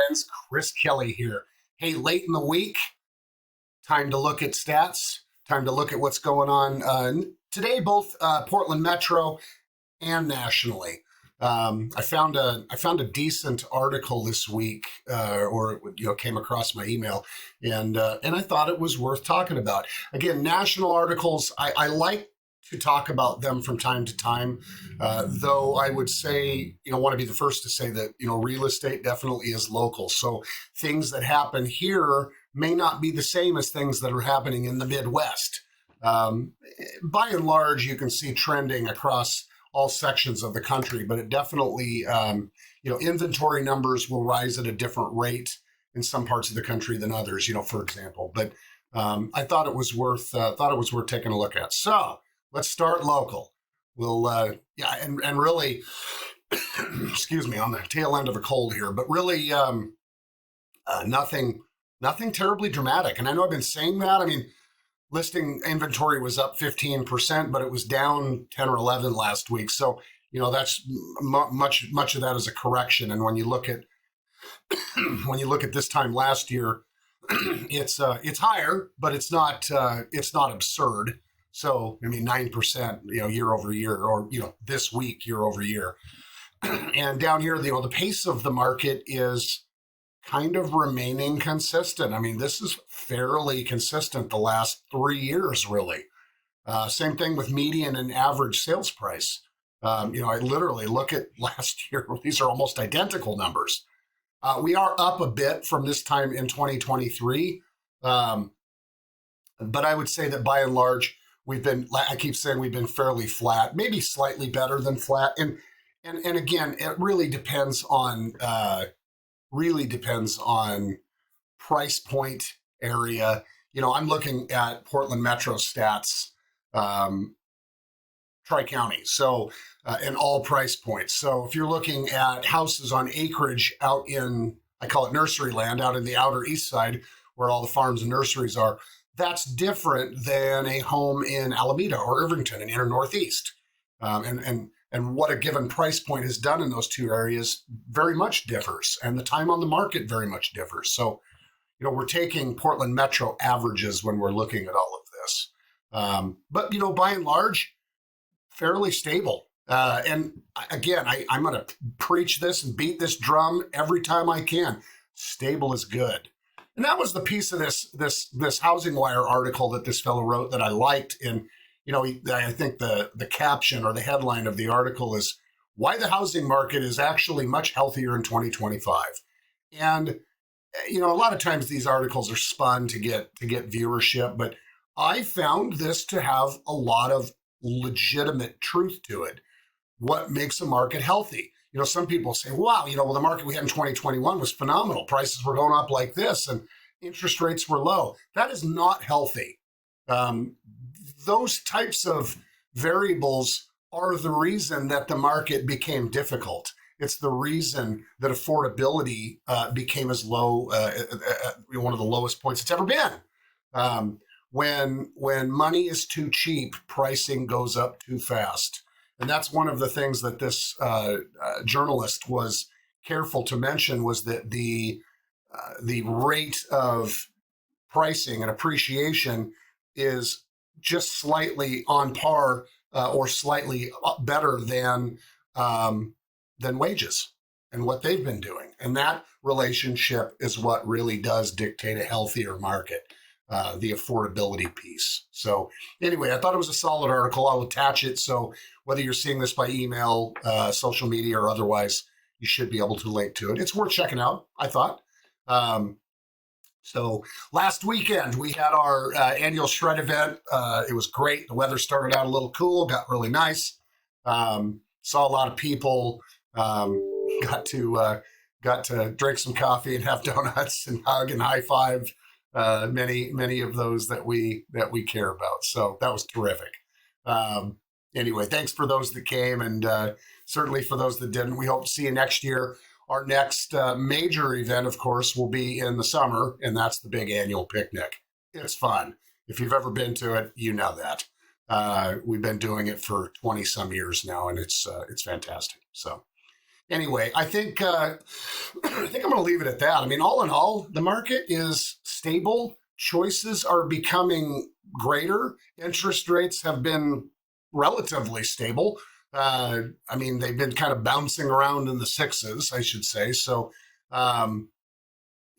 friends. Chris Kelly here. Hey, late in the week, time to look at stats, time to look at what's going on today, both Portland Metro and nationally. I found a decent article this week, or came across my email, and I thought it was worth talking about. Again, national articles, I like to talk about them from time to time, though I would say, want to be the first to say that, real estate definitely is local. So things that happen here may not be the same as things that are happening in the Midwest. By and large, you can see trending across all sections of the country, but it definitely, inventory numbers will rise at a different rate in some parts of the country than others, for example. But I thought it was worth taking a look at. So let's start local. We'll, and really, excuse me, on the tail end of a cold here, but really, nothing terribly dramatic. And I know I've been saying that. I mean, listing inventory was up 15%, but it was down 10 or 11 last week. So, that's much of that is a correction. And when you look at this time last year, it's higher, but it's not absurd. So, I mean, 9%, year over year, or, this week, year over year. And down here, the pace of the market is kind of remaining consistent. I mean, this is fairly consistent the last 3 years, really. Same thing with median and average sales price. I literally look at last year, these are almost identical numbers. We are up a bit from this time in 2023. But I would say that by and large, I keep saying we've been fairly flat, maybe slightly better than flat. And again, it really depends on price point area. I'm looking at Portland Metro stats, Tri-County, so and all price points. So if you're looking at houses on acreage out in, I call it nursery land, out in the outer east side where all the farms and nurseries are, that's different than a home in Alameda or Irvington in inner northeast. And what a given price point has done in those two areas very much differs, and the time on the market very much differs. So, we're taking Portland Metro averages when we're looking at all of this. But, by and large, fairly stable. And again, I'm going to preach this and beat this drum every time I can. Stable is good. And that was the piece of this Housing Wire article that this fellow wrote that I liked. And I think the caption or the headline of the article is why the housing market is actually much healthier in 2025. And, a lot of times these articles are spun to get viewership, but I found this to have a lot of legitimate truth to it. What makes a market healthy? Some people say, wow, the market we had in 2021 was phenomenal. Prices were going up like this and interest rates were low. That is not healthy. Those types of variables are the reason that the market became difficult. It's the reason that affordability became as low, one of the lowest points it's ever been. When money is too cheap, pricing goes up too fast. And that's one of the things that this journalist was careful to mention, was that the rate of pricing and appreciation is just slightly on par or slightly better than wages and what they've been doing. And that relationship is what really does dictate a healthier market, the affordability piece. So anyway, I thought it was a solid article. I'll attach it. So whether you're seeing this by email, social media, or otherwise, you should be able to link to it. It's worth checking out, I thought. So last weekend, we had our annual shred event. It was great. The weather started out a little cool, got really nice. Saw a lot of people, got to drink some coffee and have donuts and hug and high five many of those that we care about. So that was terrific. Anyway, thanks for those that came, and certainly for those that didn't. We hope to see you next year. Our next major event, of course, will be in the summer, and that's the big annual picnic. It's fun. If you've ever been to it, you know that. We've been doing it for 20 some years now, and it's fantastic. So Anyway, I think I'm going to leave it at that. I mean, all in all, the market is stable. Choices are becoming greater. Interest rates have been relatively stable. I mean, they've been kind of bouncing around in the sixes, I should say. So, um,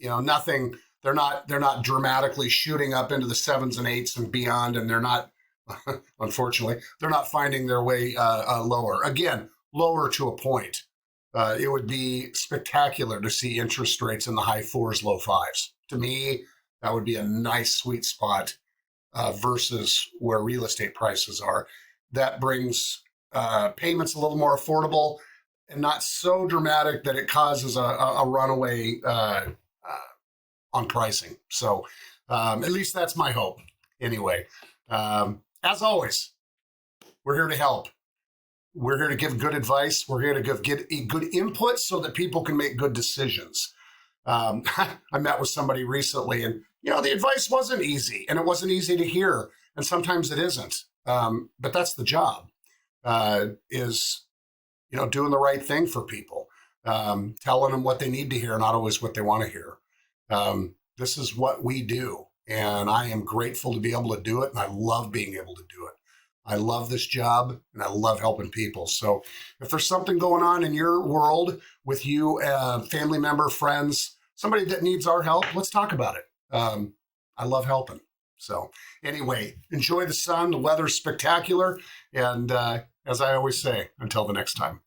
nothing. They're not dramatically shooting up into the sevens and eights and beyond, and they're not. Unfortunately, they're not finding their way lower. Again, lower to a point. It would be spectacular to see interest rates in the high fours, low fives. To me, that would be a nice sweet spot versus where real estate prices are. That brings payments a little more affordable and not so dramatic that it causes a runaway on pricing. So at least that's my hope. Anyway, as always, we're here to help. We're here to give good advice. We're here to give good input so that people can make good decisions. I met with somebody recently, and the advice wasn't easy, and it wasn't easy to hear, and sometimes it isn't. But that's the job. Is doing the right thing for people, telling them what they need to hear, not always what they want to hear. This is what we do, and I am grateful to be able to do it, and I love being able to do it. I love this job, and I love helping people. So if there's something going on in your world with you, family member, friends, somebody that needs our help, let's talk about it. I love helping. So anyway, enjoy the sun. The weather's spectacular. And as I always say, until the next time.